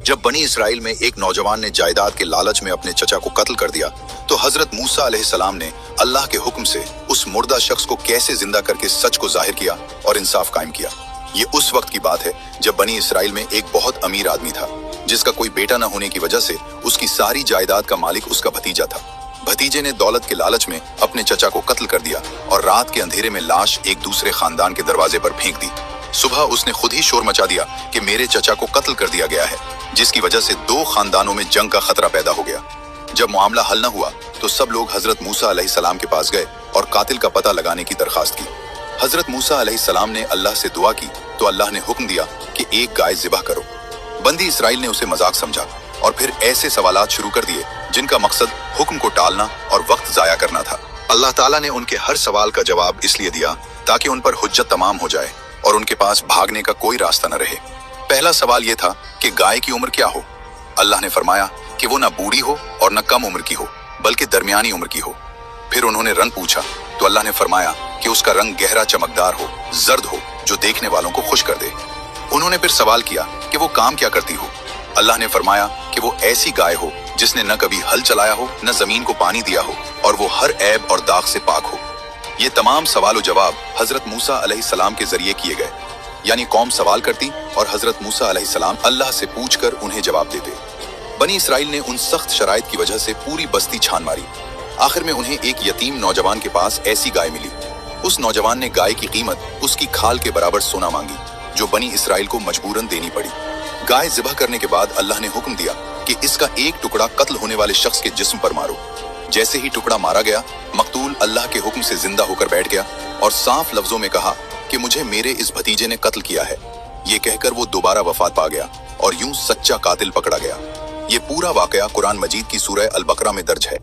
जब बनी इसराइल में एक नौजवान ने जायदाद के लालच में अपने चचा को कत्ल कर दिया तो हजरत मूसा अलैहिस्सलाम ने अल्लाह के हुक्म से उस मुर्दा शख्स को कैसे जिंदा करके सच को जाहिर किया और इंसाफ कायम किया। ये उस वक्त की बात है जब बनी इसराइल में एक बहुत अमीर आदमी था जिसका कोई बेटा न होने की वजह से उसकी सारी जायदाद का मालिक उसका भतीजा था। भतीजे ने दौलत के लालच में अपने चचा को कत्ल कर दिया और रात के अंधेरे में लाश एक दूसरे खानदान के दरवाजे पर फेंक दी। सुबह उसने खुद ही शोर मचा दिया कि मेरे चचा को कत्ल कर दिया गया है, जिसकी वजह से दो खानदानों में जंग का खतरा पैदा हो गया। जब मामला हल न हुआ तो सब लोग हजरत मूसा अलैहिस्सलाम के पास गए और कातिल का पता लगाने की दरखास्त की। हजरत मूसा अलैहिस्सलाम ने अल्लाह से दुआ की तो अल्लाह ने हुक्म दिया कि एक गाय ज़िबह करो। बंदी इसराइल ने उसे मजाक समझा और फिर ऐसे सवालात शुरू कर दिए जिनका मकसद हुक्म को टालना और वक्त जाया करना था। अल्लाह ताला ने उनके हर सवाल का जवाब इसलिए दिया ताकि उन पर हुज्जत तमाम हो जाए और उनके पास भागने का कोई रास्ता न रहे। पहला सवाल यह था कि गाय की उम्र क्या हो। अल्लाह ने फरमाया कि वो न बूढ़ी हो और न कम उम्र की हो बल्कि दरमियानी उम्र की हो। फिर उन्होंने रंग पूछा तो अल्लाह ने फरमाया कि उसका रंग गहरा चमकदार हो, जर्द हो, जो देखने वालों को खुश कर दे। उन्होंने फिर सवाल किया कि वो काम क्या करती हो। अल्लाह ने फरमाया कि वो ऐसी गाय हो जिसने न कभी हल चलाया हो न जमीन को पानी दिया हो और वो हर ऐब और दाग से पाक हो। ये तमाम सवाल जवाब हजरत मूसा अलैहिस्सलाम के जरिए किए गए, यानी कौम सवाल करती और हजरत मूसा अलैहिस्सलाम अल्लाह से पूछकर उन्हें जवाब देते। बनी इसराइल ने उन सख्त शराइत की वजह से पूरी बस्ती छान मारी। आखिर में उन्हें एक यतीम नौजवान के पास ऐसी गाय मिली। उस नौजवान ने गाय की कीमत उसकी खाल के बराबर सोना मांगी, जो बनी इसराइल को मजबूरन देनी पड़ी। गाय ज़िबह करने के बाद अल्लाह ने हुक्म दिया कि इसका एक टुकड़ा कत्ल होने वाले शख्स के जिस्म पर मारो। जैसे ही टुकड़ा मारा गया, मकतूल अल्लाह के हुक्म से जिंदा होकर बैठ गया और साफ लफ्जों में कहा कि मुझे मेरे इस भतीजे ने कत्ल किया है। ये कहकर वो दोबारा वफात पा गया और यूं सच्चा कातिल पकड़ा गया। ये पूरा वाकया कुरान मजीद की सूरह अल बकरा में दर्ज है।